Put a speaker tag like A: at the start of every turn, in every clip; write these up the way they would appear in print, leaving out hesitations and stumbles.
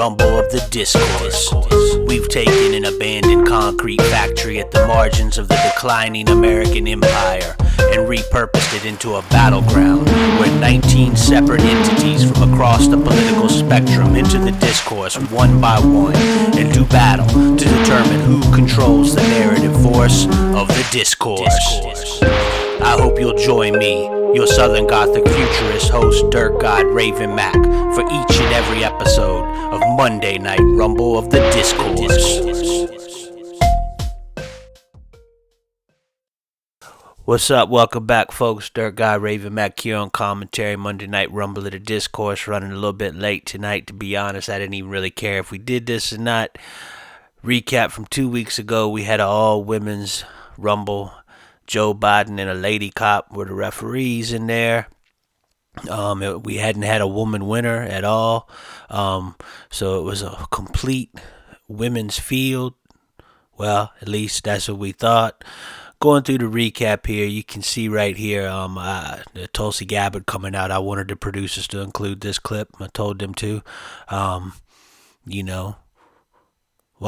A: rumble of the discourse. We've taken an abandoned concrete factory at the margins of the declining American empire and repurposed it into a battleground where 19 separate entities from across the political spectrum enter the discourse one by one and do battle to determine who controls the narrative force of the discourse. I hope you'll join me, your Southern Gothic Futurist host, dirtgod Raven Mack, for each and every episode of Monday Night Rumble of the Discourse. What's up? Welcome back, folks. dirtgod Raven Mack here on commentary. Monday Night Rumble of the Discourse. Running a little bit late tonight, to be honest. I didn't even really care if we did this or not. Recap from 2 weeks ago, we had an all-women's Rumble. Joe Biden and a lady cop were the referees in there. We hadn't had a woman winner at all. So it was a complete women's field. Well, at least that's what we thought. Going through the recap here, you can see right here the Tulsi Gabbard coming out. I wanted the producers to include this clip. I told them to. Why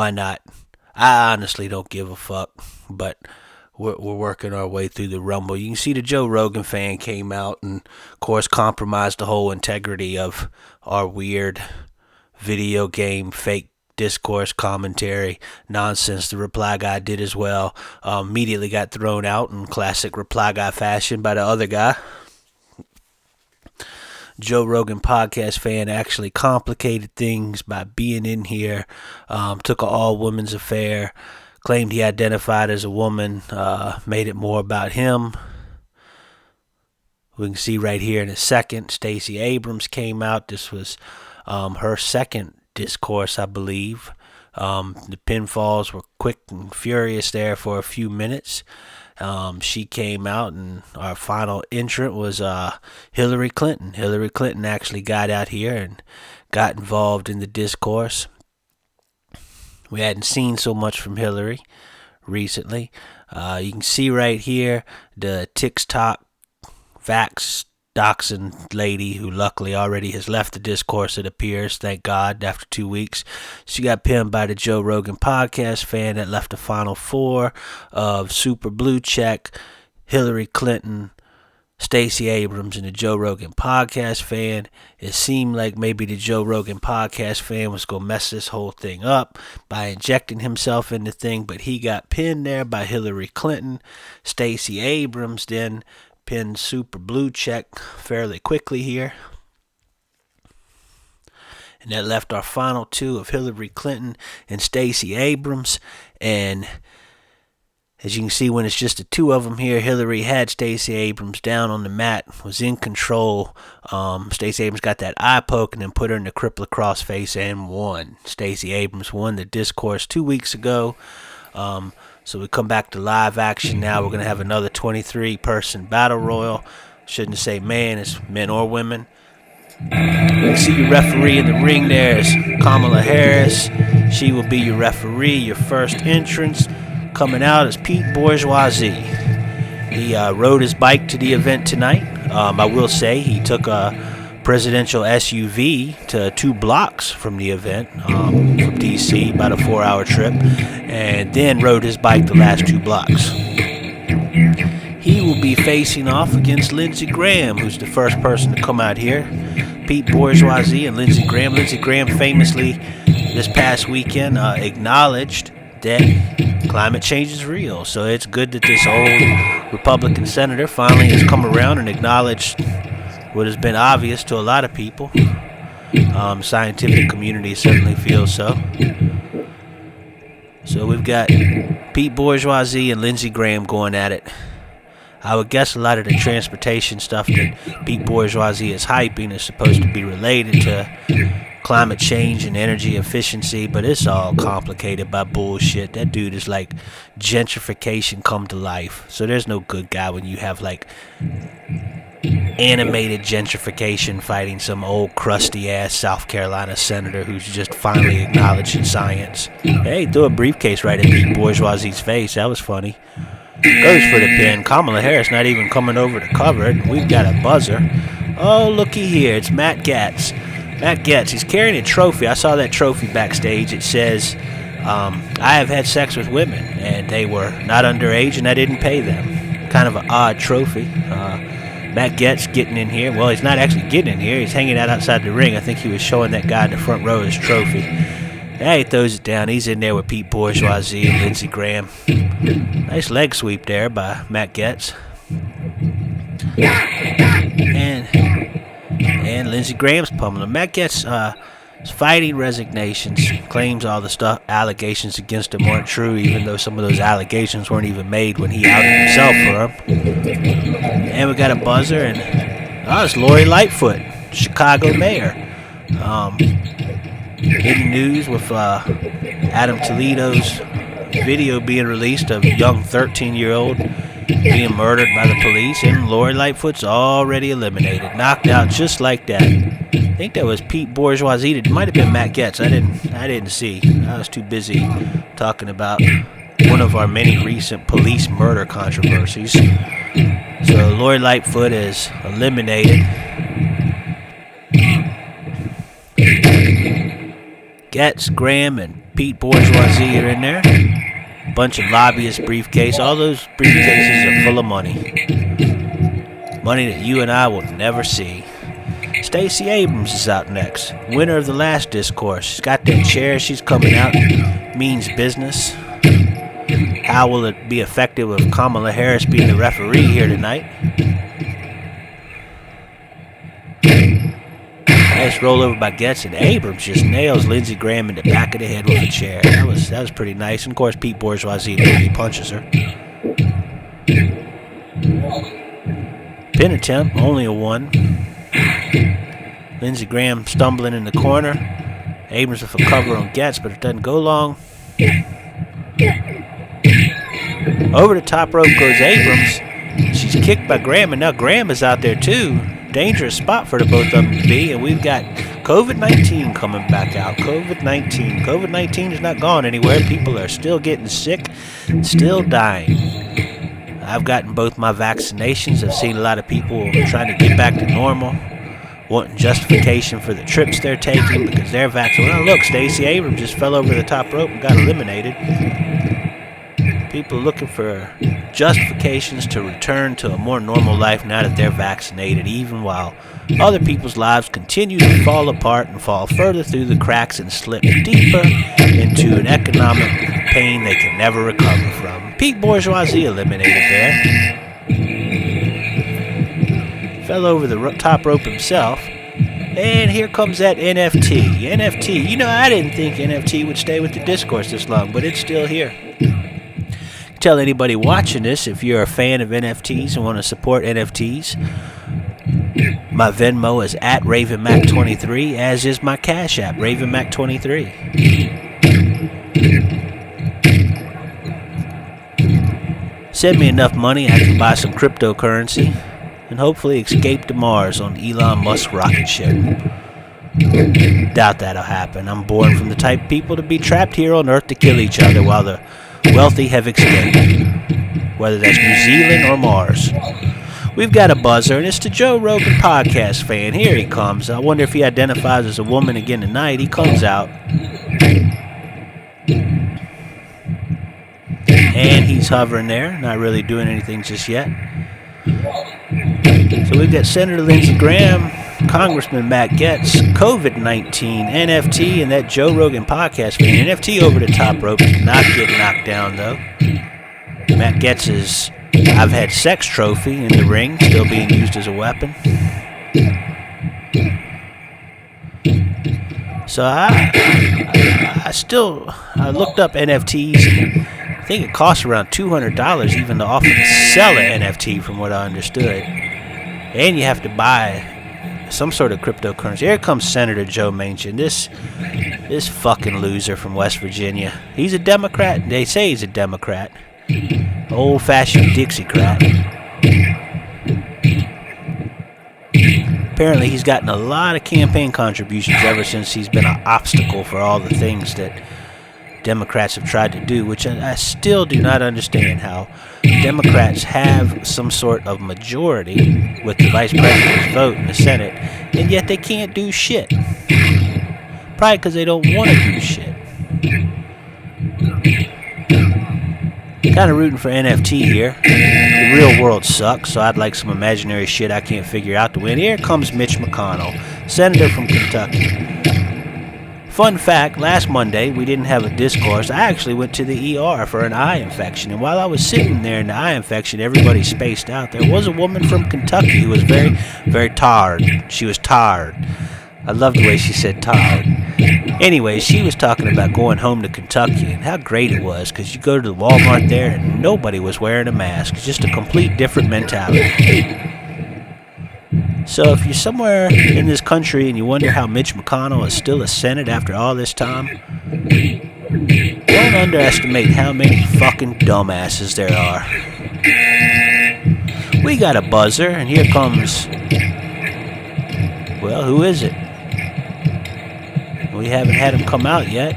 A: not? I honestly don't give a fuck, but we're working our way through the Rumble. You can see the Joe Rogan fan came out and, of course, compromised the whole integrity of our weird video game fake discourse commentary nonsense. The Reply Guy did as well. Immediately got thrown out in classic Reply Guy fashion by the other guy. Joe Rogan podcast fan actually complicated things by being in here. Took an all-women's affair. Claimed he identified as a woman, made it more about him. We can see right here in a second, Stacey Abrams came out. This was her second discourse, I believe. The pinfalls were quick and furious there for a few minutes. She came out, and our final entrant was Hillary Clinton. Hillary Clinton actually got out here and got involved in the discourse. We hadn't seen so much from Hillary recently. You can see right here the TikTok vax dachshund lady who luckily already has left the discourse, it appears, thank God, after 2 weeks. She got pinned by the Joe Rogan podcast fan that left the final four of Super Blue Check, Hillary Clinton, Stacey Abrams, and the Joe Rogan podcast fan. It seemed like maybe the Joe Rogan podcast fan was going to mess this whole thing up by injecting himself in the thing, but he got pinned there by Hillary Clinton. Stacey Abrams then pinned Super Blue Check fairly quickly here. And that left our final two of Hillary Clinton and Stacey Abrams. And as you can see, when it's just the two of them here, Hillary had Stacey Abrams down on the mat, was in control. Stacey Abrams got that eye poke and then put her in the crippler crossface and won. Stacey Abrams won the discourse 2 weeks ago. So we come back to live action now. We're going to have another 23-person battle royal. Shouldn't say man, it's men or women. You can see your referee in the ring there is Kamala Harris. She will be your referee. Your first entrance coming out is Pete Bourgeoisie. He rode his bike to the event tonight. I will say he took a presidential SUV to 2 blocks from the event, from D.C., about a 4-hour trip, and then rode his bike the last 2 blocks. He will be facing off against Lindsey Graham, who's the first person to come out here. Pete Bourgeoisie and Lindsey Graham. Lindsey Graham famously this past weekend acknowledged that climate change is real. So it's good that this old Republican senator finally has come around and acknowledged what has been obvious to a lot of people. Scientific community certainly feels so. So we've got Pete Bourgeoisie and Lindsey Graham going at it. I would guess a lot of the transportation stuff that Pete Bourgeoisie is hyping is supposed to be related to climate change and energy efficiency, but it's all complicated by bullshit. That dude is like gentrification come to life. So there's no good guy when you have like animated gentrification fighting some old crusty ass South Carolina senator who's just finally acknowledging science. Hey, threw a briefcase right at Pete Bourgeoisie's face. That was funny. Goes for the pin. Kamala Harris not even coming over to cover it. We've got a buzzer. Oh, looky here. It's Matt Gatz. Matt Getz, he's carrying a trophy. I saw that trophy backstage. It says, I have had sex with women, and they were not underage, and I didn't pay them. Kind of an odd trophy. Matt Getz getting in here. Well, he's not actually getting in here. He's hanging out outside the ring. I think he was showing that guy in the front row his trophy. Yeah, he throws it down. He's in there with Pete Bourgeoisie and Lindsey Graham. Nice leg sweep there by Matt Getz. And Lindsey Graham's pummeling him. Matt Getz is fighting resignations, claims all the allegations against him weren't true, even though some of those allegations weren't even made when he outed himself for them. And we got a buzzer, and it's Lori Lightfoot, Chicago mayor. In news with Adam Toledo's video being released of a young 13-year-old being murdered by the police, and Lori Lightfoot's already eliminated, knocked out just like that. I think that was Pete Bourgeoisie. It might have been Matt Getz. I didn't see. I was too busy talking about one of our many recent police murder controversies. So Lori Lightfoot is eliminated. Getz, Graham, and Pete Bourgeoisie are in there. Bunch of lobbyist briefcase. All those briefcases are full of money. Money that you and I will never see. Stacey Abrams is out next. Winner of the last Discourse. She's got that chair. She's coming out. Means business. How will it be effective with Kamala Harris being the referee here tonight? Nice rollover by Getz, and Abrams just nails Lindsey Graham in the back of the head with a chair. That was pretty nice. And of course, Pete Bourgeoisie really punches her. Pin attempt, only a 1. Lindsey Graham stumbling in the corner. Abrams with a cover on Getz, but it doesn't go long. Over the top rope goes Abrams. She's kicked by Graham, and now Graham is out there too. Dangerous spot for the both of them to be, and we've got COVID-19 coming back out. COVID-19 is not gone anywhere. People are still getting sick, still dying. I've gotten both my vaccinations. I've seen a lot of people trying to get back to normal, wanting justification for the trips they're taking because they're vaccinated. Well, look, Stacey Abrams just fell over the top rope and got eliminated. People looking for justifications to return to a more normal life now that they're vaccinated, even while other people's lives continue to fall apart and fall further through the cracks and slip deeper into an economic pain they can never recover from. Pete Bourgeoisie eliminated there. Fell over the top rope himself. And here comes that NFT. NFT. You know, I didn't think NFT would stay with the Discourse this long, but it's still here. Tell anybody watching this, if you're a fan of NFTs and want to support NFTs, my Venmo is at RavenMac23, as is my Cash App, RavenMac23. Send me enough money, I can buy some cryptocurrency and hopefully escape to Mars on Elon Musk's rocket ship. Doubt that'll happen. I'm born from the type of people to be trapped here on Earth to kill each other while the wealthy have escaped, whether that's New Zealand or Mars. We've got a buzzer, and it's the Joe Rogan podcast fan. Here he comes. I wonder if he identifies as a woman again tonight. He comes out, and he's hovering there, not really doing anything just yet. So we've got Senator Lindsey Graham, Congressman Matt Getz, COVID-19, NFT, and that Joe Rogan podcast fan. NFT over the top rope, did not get knocked down though. Matt Getz's I've had sex trophy in the ring, still being used as a weapon. So I looked up NFTs. I think it costs around $200 even to offer to sell an NFT, from what I understood. And you have to buy some sort of cryptocurrency. Here comes Senator Joe Manchin, this fucking loser from West Virginia. He's a Democrat. They say he's a Democrat. Old-fashioned Dixiecrat. Apparently he's gotten a lot of campaign contributions ever since he's been an obstacle for all the things that Democrats have tried to do, which I still do not understand how Democrats have some sort of majority with the vice president's vote in the Senate, and yet they can't do shit. Probably because they don't want to do shit. Kind of rooting for NFT here. The real world sucks, so I'd like some imaginary shit I can't figure out to win. Here comes Mitch McConnell, senator from Kentucky. Fun fact, last Monday we didn't have a discourse. I actually went to the ER for an eye infection, and while I was sitting there in the eye infection, everybody spaced out. There was a woman from Kentucky who was very, very tired. She was tired. I love the way she said tired. Anyway, she was talking about going home to Kentucky and how great it was, because you go to the Walmart there and nobody was wearing a mask. It's just a complete different mentality. So if you're somewhere in this country and you wonder how Mitch McConnell is still a Senate after all this time, don't underestimate how many fucking dumbasses there are. We got a buzzer, and here comes... Well, who is it? We haven't had him come out yet.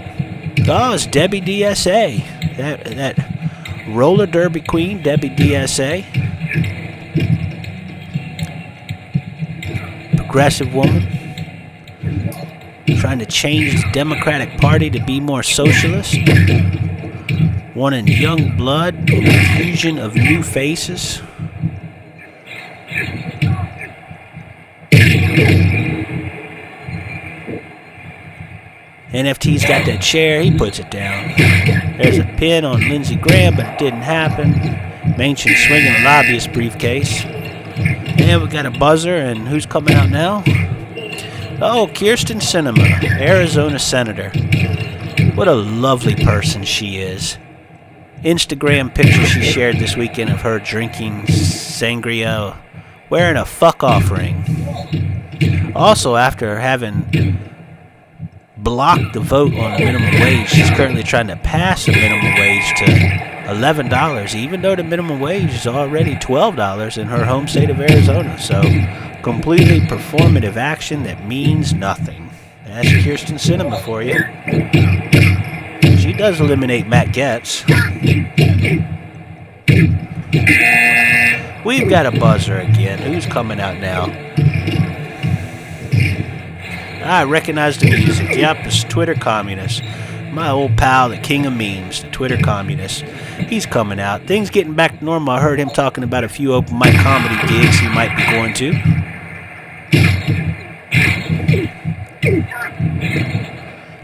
A: Oh, it's Debbie DSA. That roller derby queen, Debbie DSA. Progressive woman. Trying to change the Democratic Party to be more socialist. Wanting young blood, an infusion of new faces. NFT's got that chair, he puts it down. There's a pin on Lindsey Graham, but it didn't happen. Manchin swinging a lobbyist briefcase. And we got a buzzer, and who's coming out now? Oh, Kyrsten Sinema, Arizona senator. What a lovely person she is. Instagram picture she shared this weekend of her drinking sangria, wearing a fuck-off ring. Also, after having blocked the vote on the minimum wage, she's currently trying to pass the minimum wage to $11, even though the minimum wage is already $12 in her home state of Arizona. So, completely performative action that means nothing. That's Kyrsten Sinema for you. She does eliminate Matt Gaetz. We've got a buzzer again. Who's coming out now? I recognize the music. Yep, it's Twitter Communist. My old pal, the king of memes, the Twitter Communist. He's coming out. Things getting back to normal. I heard him talking about a few open mic comedy gigs he might be going to.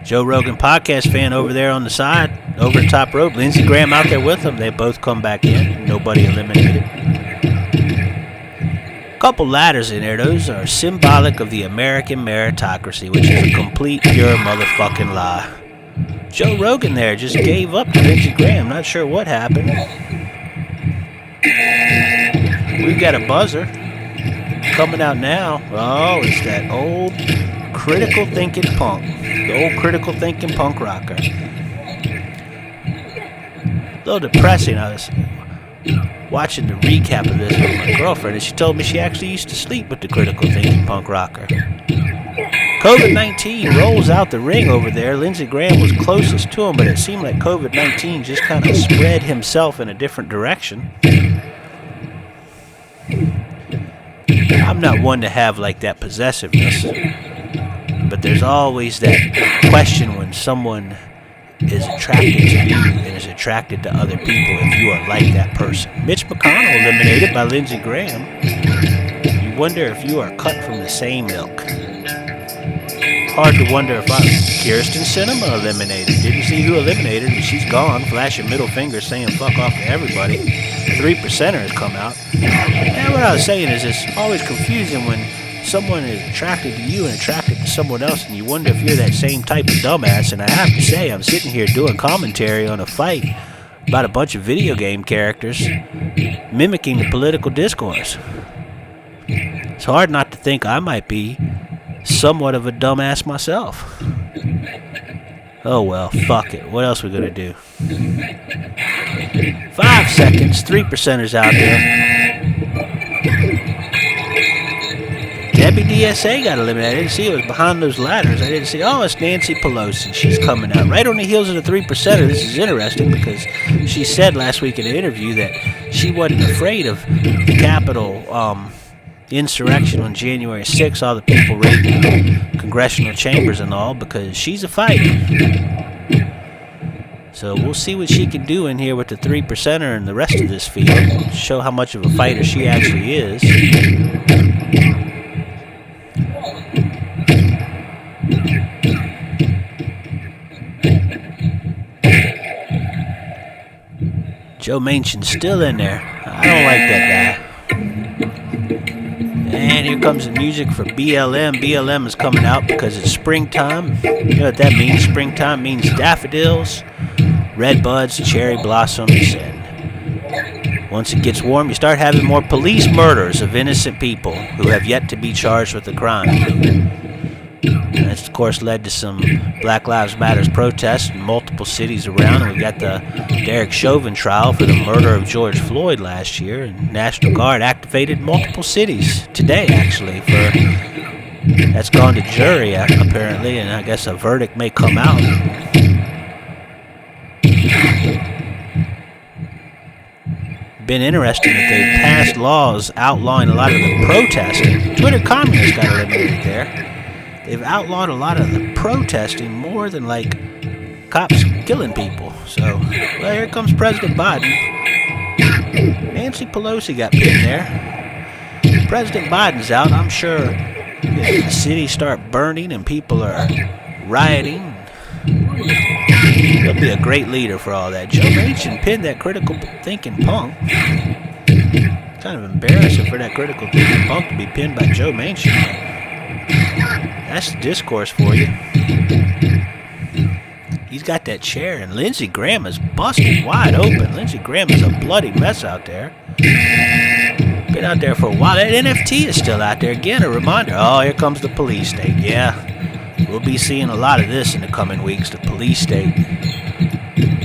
A: Joe Rogan podcast fan over there on the side, over the top rope. Lindsey Graham out there with him. They both come back in. Nobody eliminated. Couple ladders in there. Those are symbolic of the American meritocracy, which is a complete, pure motherfucking lie. Joe Rogan there just gave up to Lindsey Graham. Not sure what happened. We've got a buzzer coming out now. Oh, it's that old critical thinking punk. The old critical thinking punk rocker. A little depressing. I was watching the recap of this with my girlfriend, and she told me she actually used to sleep with the critical thinking punk rocker. COVID-19 rolls out the ring over there. Lindsey Graham was closest to him, but it seemed like COVID-19 just kind of spread himself in a different direction. I'm not one to have like that possessiveness, but there's always that question when someone is attracted to you and is attracted to other people if you are like that person. Mitch McConnell eliminated by Lindsey Graham. You wonder if you are cut from the same milk. Hard to wonder if Kyrsten Sinema eliminated. Didn't see who eliminated, but she's gone, flashing middle fingers, saying fuck off to everybody. 3%er has come out. And what I was saying is it's always confusing when someone is attracted to you and attracted to someone else, and you wonder if you're that same type of dumbass. And I have to say, I'm sitting here doing commentary on a fight about a bunch of video game characters mimicking the political discourse. It's hard not to think I might be somewhat of a dumbass myself. Oh well, fuck it. What else we gonna do? 5 seconds, 3%ers out there. Debbie DSA got eliminated. I didn't see it was behind those ladders. I didn't see, oh, it's Nancy Pelosi. She's coming out. Right on the heels of the 3%er. This is interesting because she said last week in an interview that she wasn't afraid of the Capitol insurrection on January 6th, all the people raiding the congressional chambers and all, because she's a fighter. So we'll see what she can do in here with the 3%er and the rest of this field. Show how much of a fighter she actually is. Joe Manchin's still in there. I don't like that guy. And here comes the music for BLM. BLM is coming out because it's springtime. You know what that means? Springtime means daffodils, red buds, cherry blossoms, and once it gets warm, you start having more police murders of innocent people who have yet to be charged with a crime. And that's, of course, led to some Black Lives Matter protests in multiple cities around. And we got the Derek Chauvin trial for the murder of George Floyd last year. And National Guard activated multiple cities today, actually. That's gone to jury, apparently, and I guess a verdict may come out. Been interesting that they've passed laws outlawing a lot of the protesting. Twitter communists got eliminated there. They've outlawed a lot of the protesting more than, like, cops killing people. So, well, here comes President Biden. Nancy Pelosi got pinned there. President Biden's out. I'm sure if the cities start burning and people are rioting, he'll be a great leader for all that. Joe Manchin pinned that critical thinking punk. Kind of embarrassing for that critical thinking punk to be pinned by Joe Manchin. That's the discourse for you. He's got that chair, and Lindsey Graham is busted wide open. Lindsey Graham is a bloody mess out there. Been out there for a while. That NFT is still out there. Again, a reminder. Oh, here comes the police state. Yeah, we'll be seeing a lot of this in the coming weeks. The police state.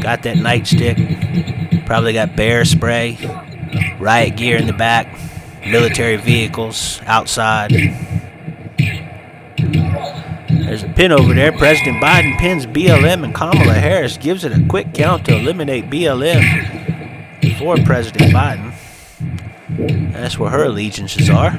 A: Got that nightstick. Probably got bear spray. Riot gear in the back. Military vehicles outside. There's a pin over there. President Biden pins BLM, and Kamala Harris gives it a quick count to eliminate BLM for President Biden. That's where her allegiances are.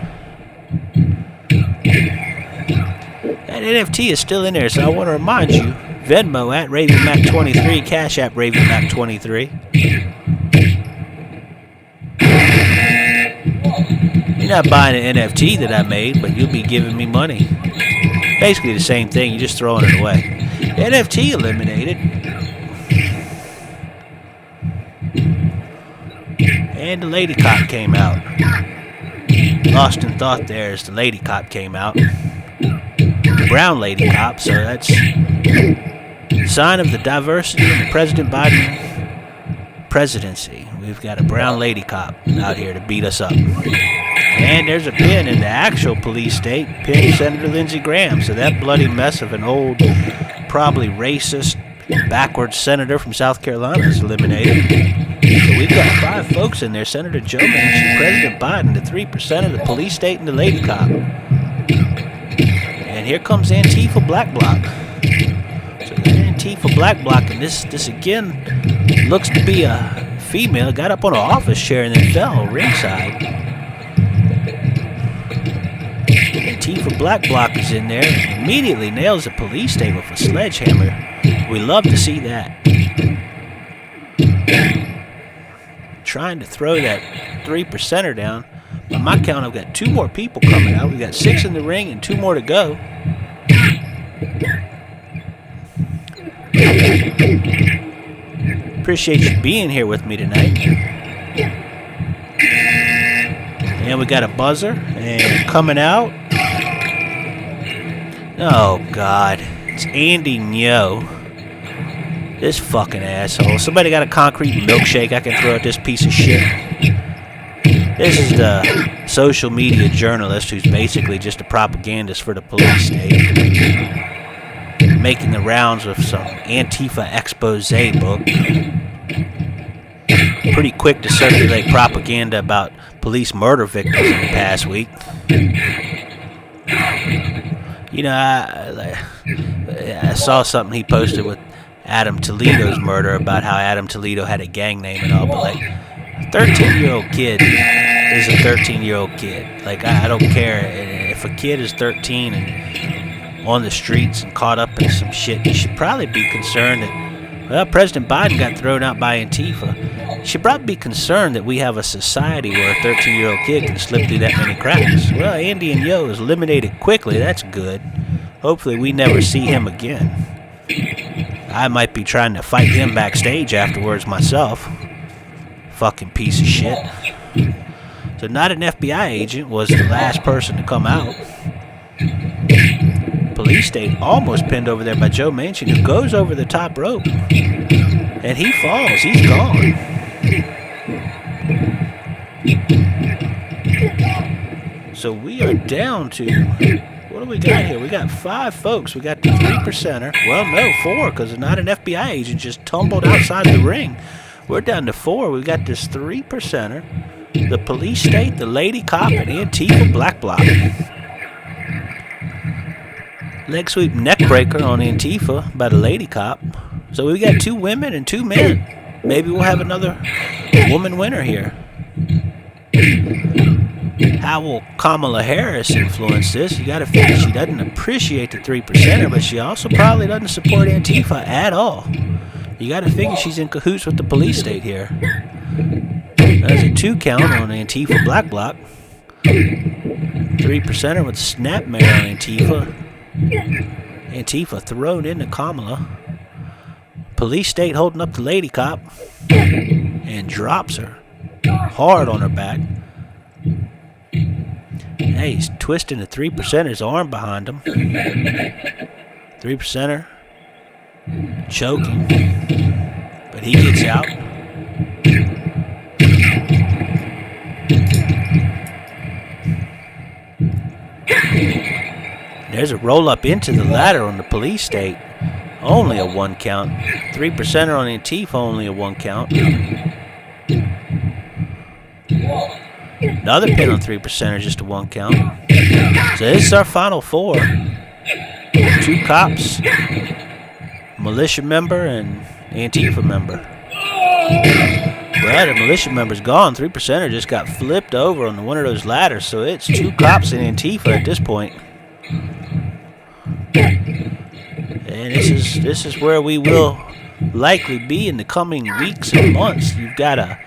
A: That NFT is still in there, so I want to remind you, Venmo at RavenMac23, Cash App RavenMac23. You're not buying an NFT that I made, but you'll be giving me money. Basically the same thing, you're just throwing it away. NFT eliminated. And the lady cop came out. Lost in thought there as the lady cop came out. Brown lady cop, so that's a sign of the diversity in the President Biden presidency. We've got a brown lady cop out here to beat us up. And there's a pin in the actual police state, pin Senator Lindsey Graham. So that bloody mess of an old, probably racist, backwards senator from South Carolina is eliminated. So we've got 5 folks in there: Senator Joe Manchin, President Biden, the 3% of the police state, and the lady cop. And here comes Antifa Black Bloc. So Antifa Black Bloc, and this again looks to be a female. Got up on an office chair and then fell ringside. Antifa Black Bloc is in there, immediately nails the police state with a sledgehammer. We love to see that. Trying to throw that 3%er down. By my count, I've got 2 more people coming out. We've got 6 in the ring and 2 more to go. Appreciate you being here with me tonight. And we got a buzzer, and coming out. Oh, God. It's Andy Ngo. This fucking asshole. Somebody got a concrete milkshake I can throw at this piece of shit. This is the social media journalist who's basically just a propagandist for the police state. Making the rounds with some Antifa expose book. Pretty quick to circulate propaganda about police murder victims in the past week. You know, I saw something he posted with Adam Toledo's murder about how Adam Toledo had a gang name and all, but like, a 13-year-old kid is a 13-year-old kid. Like, I don't care if a kid is 13 and on the streets and caught up in some shit. You should probably be concerned that, well, President Biden got thrown out by Antifa. You should probably be concerned that we have a society where a 13-year-old kid can slip through that many cracks. Well, Andy and Yo is eliminated quickly. That's good. Hopefully we never see him again. I might be trying to fight him backstage afterwards myself. Fucking piece of shit. So not an FBI agent was the last person to come out. Police state almost pinned over there by Joe Manchin, who goes over the top rope. And he falls. He's gone. So we are down to, what do we got here? We got 5 folks. We got the 3%er. Well, no, 4, because not an FBI agent just tumbled outside the ring. We're down to 4. We got this 3%er, the police state, the lady cop, and Antifa Black Bloc. Leg sweep neck breaker on Antifa by the lady cop. So we got 2 women and 2 men. Maybe we'll have another woman winner here. How will Kamala Harris influence this? You gotta figure she doesn't appreciate the 3%er, but she also probably doesn't support Antifa at all. You gotta figure she's in cahoots with the police state here. There's a 2 count on Antifa Black Bloc. 3%er with snapmare on Antifa. Antifa thrown into Kamala. Police state holding up the lady cop and drops her hard on her back. Hey, he's twisting the 3%er's arm behind him. 3%er choking, but he gets out. There's a roll up into the ladder on the police state. Only a 1 count. 3%er on Antifa, only a 1 count. Another pin on 3%er, just a 1 count. So this is our final 4. 2 cops, militia member, and Antifa member. Well, the militia member's gone. 3%er just got flipped over on one of those ladders, so it's 2 cops and Antifa at this point. And this is where we will likely be in the coming weeks and months. You've got a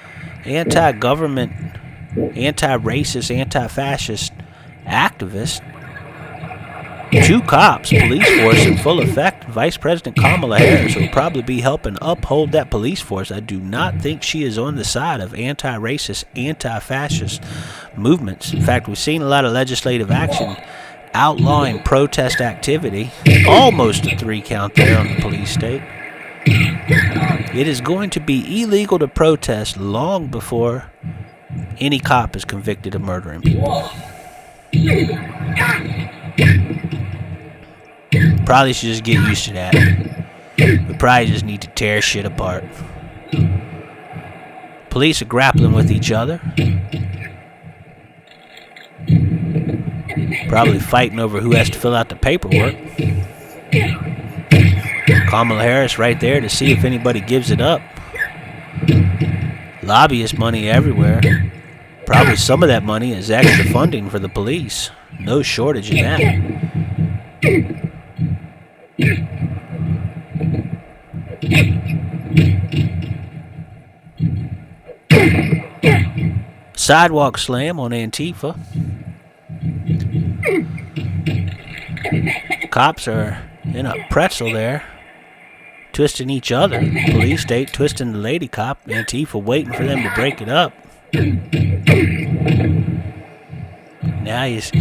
A: anti-government, anti-racist, anti-fascist activist, 2 cops, police force in full effect, Vice President Kamala Harris will probably be helping uphold that police force. I do not think she is on the side of anti-racist, anti-fascist movements. In fact, we've seen a lot of legislative action outlawing protest activity. Almost a 3 count there on the police state. It is going to be illegal to protest long before any cop is convicted of murdering people. Probably should just get used to that. We probably just need to tear shit apart. Police are grappling with each other. Probably fighting over who has to fill out the paperwork. Kamala Harris right there to see if anybody gives it up. Lobbyist money everywhere. Probably some of that money is extra funding for the police. No shortage of that. Sidewalk slam on Antifa. Cops are in a pretzel there, twisting each other. Police state twisting the lady cop. Antifa waiting for them to break it up. Now he's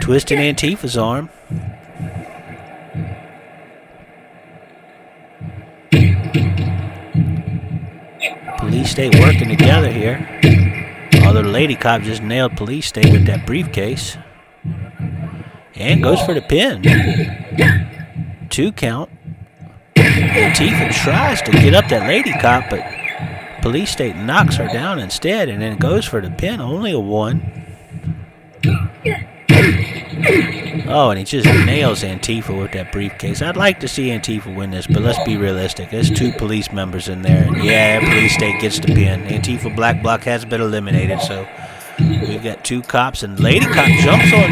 A: twisting Antifa's arm. Police state working together here. Although the lady cop just nailed police state with that briefcase. And goes for the pin. 2 count. Antifa tries to get up that lady cop, but police state knocks her down instead and then goes for the pin. Only a 1. Oh, and he just nails Antifa with that briefcase. I'd like to see Antifa win this, but let's be realistic. There's 2 police members in there. And yeah, police state gets the pin. Antifa Black Bloc has been eliminated, so we've got 2 cops, and Lady Cop jumps on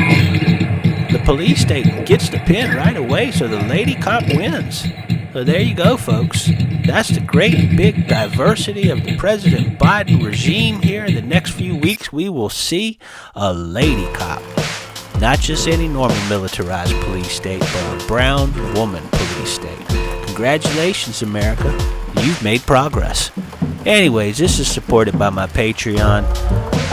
A: the police state and gets the pin right away, so the Lady Cop wins. So there you go, folks. That's the great big diversity of the President Biden regime here. In the next few weeks, we will see a Lady Cop. Not just any normal militarized police state, but a brown woman police state. Congratulations, America. You've made progress. Anyways, this is supported by my Patreon.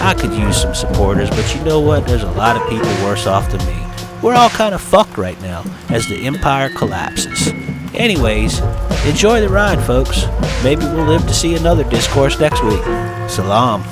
A: I could use some supporters, but you know what? There's a lot of people worse off than me. We're all kind of fucked right now as the empire collapses. Anyways, enjoy the ride, folks. Maybe we'll live to see another Discourse next week. Salam.